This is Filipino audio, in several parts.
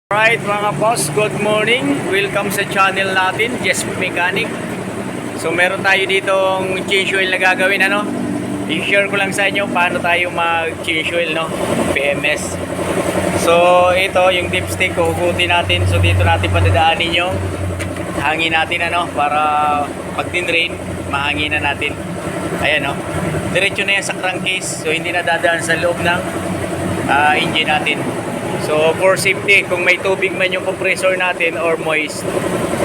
Alright mga boss, good morning. Welcome sa channel natin, Jess Mechanic. So meron tayo ditong change oil na gagawin, I-share ko lang sa inyo paano tayo mag-change oil, PMS. So ito yung dipstick, hugutin natin. So dito natin padadaanin yung hangin natin, para pag din-rain, mahanginan natin. Ayan, diretso na yan sa crankcase. So hindi na dadaan sa loob ng engine natin. So for safety, kung may tubig man yung compressor natin or moist,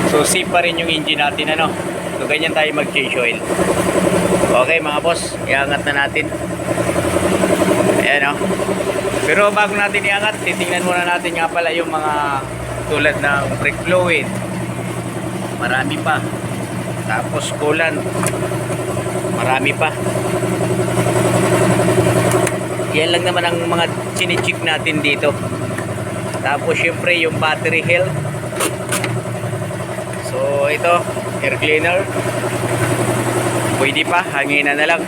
so safe pa rin yung engine natin, So ganyan tayo mag-change oil. Okay mga boss, iangat na natin. Ayan, Pero bago natin iangat, titingnan muna natin nga pala yung mga tulad ng brake fluid. Marami pa. Tapos coolant. Marami pa. Yan lang naman ang mga chine-check natin dito. Tapos syempre yung battery health. So ito, air cleaner. Pwede pa, hanginan na lang.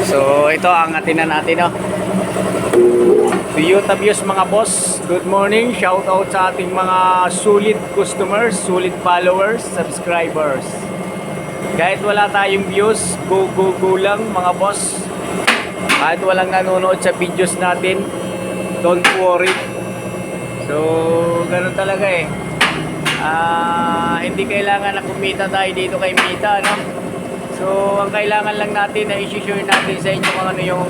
So ito, angatin na natin, Toyota Vios mga boss, good morning. Shout out sa ating mga solid customers, solid followers, subscribers. Kahit wala tayong views, go lang mga boss. Kahit walang nanonood sa videos natin, don't worry. So, ganun talaga hindi kailangan na kumita tayo dito kay Mita, So, ang kailangan lang natin na i-share natin sa inyo kung ano yung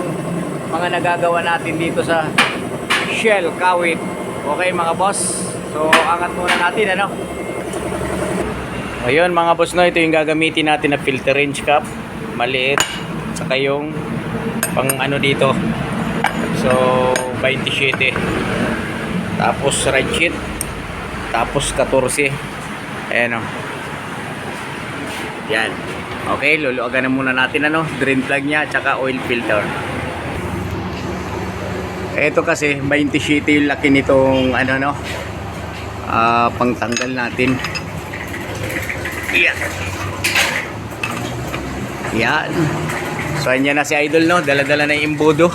mga nagagawa natin dito sa Shell, Kawit. Okay mga boss? So, angat muna natin, Ayun mga boss, ito yung gagamitin natin na filter range cap. Maliit. Saka yung pang dito. So, 27. Tapos right sheet. Tapos 14. Ayan, Yan. Okay, luluagan na muna natin, drain plug niya, tsaka oil filter. Ito kasi 27 yung laki nitong pangtanggal natin. Yan. Yan. So andyan na si Idol, dala-dala na yung imbudo.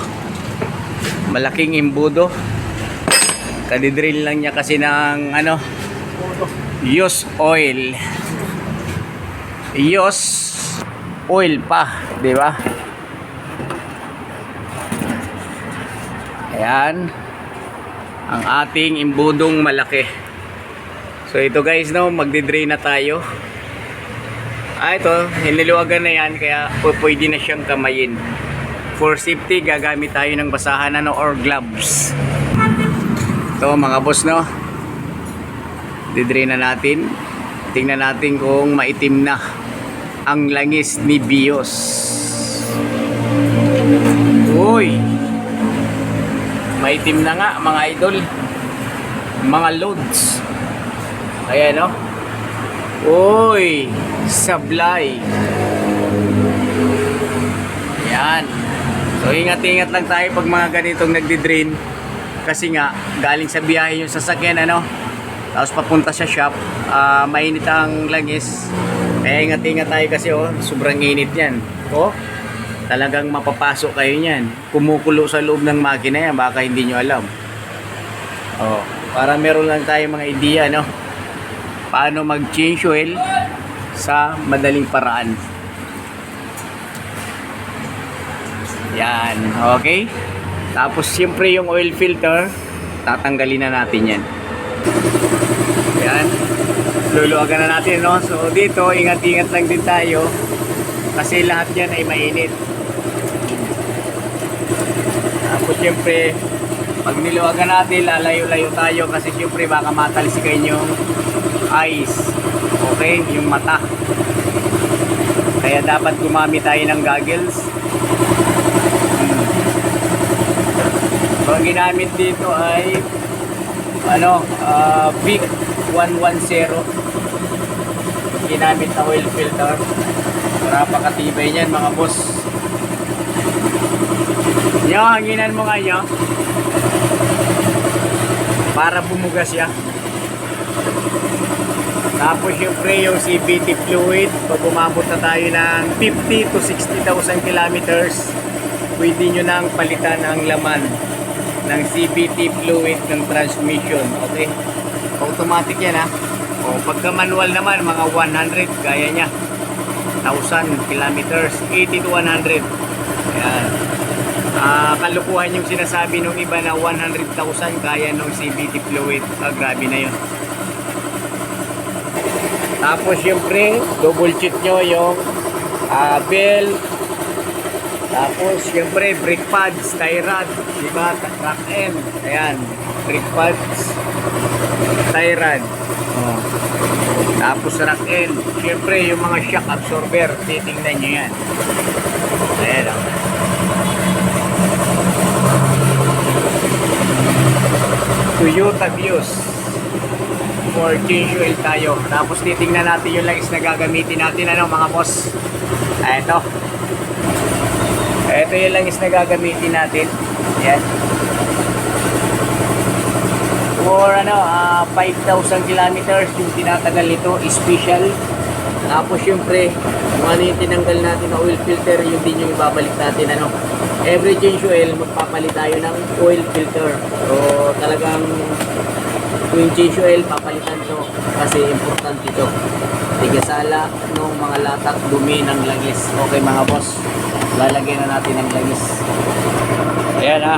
Malaking imbudo. Kadidrill lang niya kasi ng use oil. Use oil pa, di ba? Ayan. Ang ating imbudong malaki. So ito guys, magdi-drain na tayo. Ito, hiniluwagan na yan, kaya pwede na siyang kamayin. For safety, gagamit tayo ng basahan or gloves. Ito mga boss, Didrain na natin. Tingnan natin kung maitim na ang langis ni Vios. Uy, maitim na nga mga idol. Mga loads. Ayan, Uy, sablay. Yan. So ingat-ingat lang tayo pag mga ganitong nagdi-drain. Kasi nga, galing sa biyahe yung sasakyan, tapos papunta sa shop, mainit ang langis. Kaya ingat-ingat tayo kasi, sobrang init yan. Talagang mapapasok kayo niyan. Kumukulo sa loob ng makina yan, baka hindi nyo alam. Para meron lang tayo mga idea, paano mag-change oil sa madaling paraan. Yan, okay? Tapos siyempre yung oil filter, tatanggalin na natin yan. Yan. Luluwagan na natin, So dito, ingat-ingat lang din tayo. Kasi lahat yan ay mainit. Tapos siyempre, pag niluwagan natin, lalayo-layo tayo. Kasi siyempre baka matalsikan yung eyes. Okay? Yung mata. Kaya dapat gumamit tayo ng goggles. So, ang ginamit dito ay Vic 110. Ginamit na oil filter. Napakatibay niyan mga boss. Hanginan mo nga nyo para bumugas siya. Tapos syempre yung CVT fluid, pag umabot na tayo ng 50 to 60,000 kilometers, pwede nyo nang palitan ang laman ng CVT fluid ng transmission. Okay? Automatic yan ha. O pagka manual naman, mga 100 gaya niya. 1,000 kilometers, 80 to 100. Ayan. Kalukuhan yung sinasabi nung iba na 100,000 kaya nung CVT fluid. Grabe na yun. Tapos syempre, double check nyo yung bell. Tapos syempre, brake pads, tie rod, diba? Track end. Ayan, brake pads, tie rod. Oh. Tapos rack end. Syempre, yung mga shock absorber, titingnan nyo yan. Ayan o. Toyota Vios. For change oil tayo. Tapos titingnan natin yung langis na gagamitin natin, ano mga boss. Ito. Ito yung langis na gagamitin natin. Yan. For 5,000 kilometers yung tinatagal nito, special. Tapos syempre, kung ano yung tinanggal natin na oil filter, yun din yung ibabalik natin. Every change oil, magpapalit tayo ng oil filter. So talagang tuwing change oil, papalitan to kasi importante ito. Tigasala ng mga latak, dumi ng langis. Okay mga boss, lalagyan na natin ng langis. Ayan ha.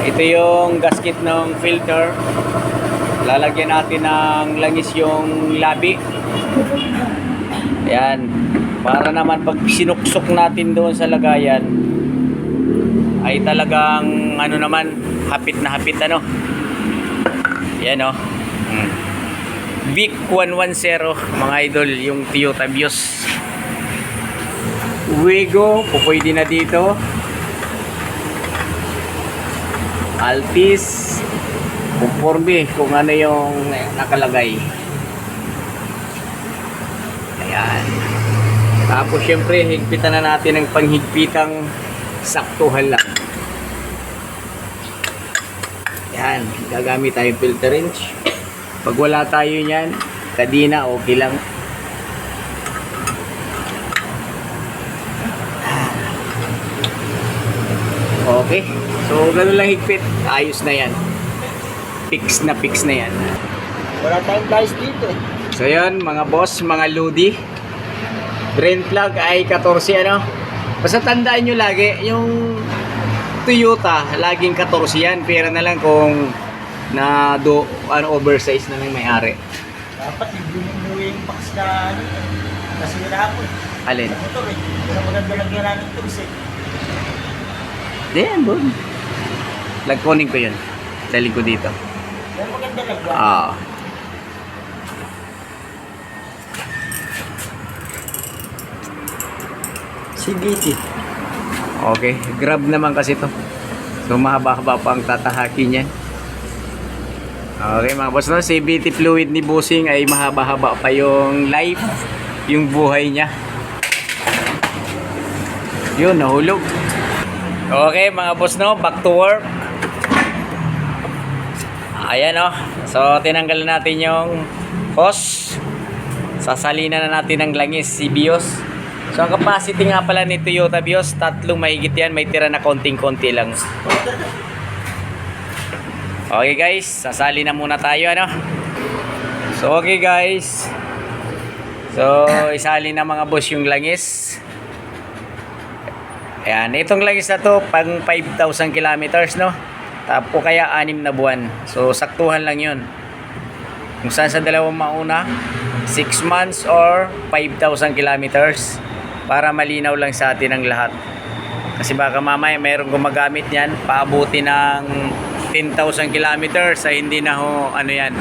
Ito yung gasket ng filter. Lalagyan natin ng langis yung labi. Ayan. Para naman pag sinuksok natin doon sa lagayan, ay talagang ano naman, hapit na hapit ano. Ayan o. Vic 110 mga idol, yung Toyota Vios. Wigo, pupwede na dito. Altis, conforme kung ano yung nakalagay. Ayan. Tapos syempre, higpitan na natin ng panghigpitang saktuhan lang. Yan, gagamit tayong filter wrench. Pag wala tayo niyan, kadina, okay lang. Okay, so ganun lang higpit, ayos na yan. Fix na yan. Wala tayong guys dito eh. So yan, mga boss, mga lodi, drain plug ay 14 ano. Basta tandaan nyo lagi, yung Toyota, laging 14 yan. Pera na lang kung oversize na ng may-ari. Dapat yung box na kasi nilahapon. Alin? Motor eh. Pero maganda lagyan natin ito eh. Then, boom. Lagkoning ko yun. Dali ko dito. Pero maganda lagyan. CBT. Okay, grab naman kasi to. So mahaba-haba pa ang tatahakin yan. Okay mga boss, no? CVT fluid ni Bossing ay mahaba-haba pa yung life, yung buhay niya. Yun, nahulog. Okay mga boss, no? Back to work. Ayan o. So tinanggal natin yung hose. Sasalinan na natin ng langis si Vios. So ang capacity nga pala ni Toyota Vios, 3 mahigit yan, may tira na konting-konti lang. Okay guys, sasali na muna tayo ano. So okay guys. So isali na mga boss yung langis. Ayan, itong langis na to pang 5,000 kilometers no. Tapo kaya 6 na buwan. So saktuhan lang yun. Kung saan sa dalawang mauna, 6 months or 5,000 kilometers. Para malinaw lang sa atin ang lahat. Kasi baka mamaya mayroong gumagamit yan, paabuti ng 10,000 kilometers ay hindi na ho, ano yan.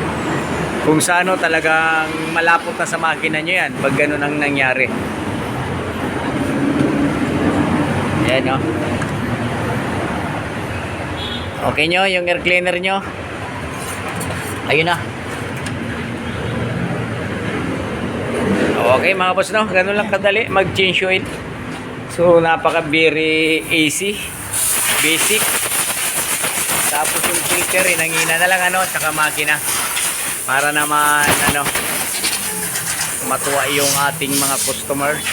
Kung sa ano talagang malapot na sa makina nyo yan, pag ganun ang nangyari. Yan o. Okay nyo, yung air cleaner nyo. Ayun na. Okay mga boss no, ganun lang kadali mag-change oil. So napaka very easy, basic. Tapos yung filter inangina na lang ano, tsaka makina. Para naman ano, matuwa yung ating mga customers.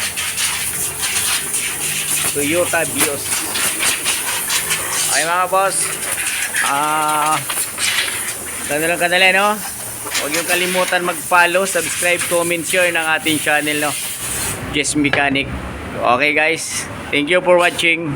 Toyota Vios. Okay mga boss, Ganun lang kadali, no? Huwag yung kalimutan mag-follow, subscribe, comment, share ng ating channel, no? Jess Mechanic. Okay guys, thank you for watching.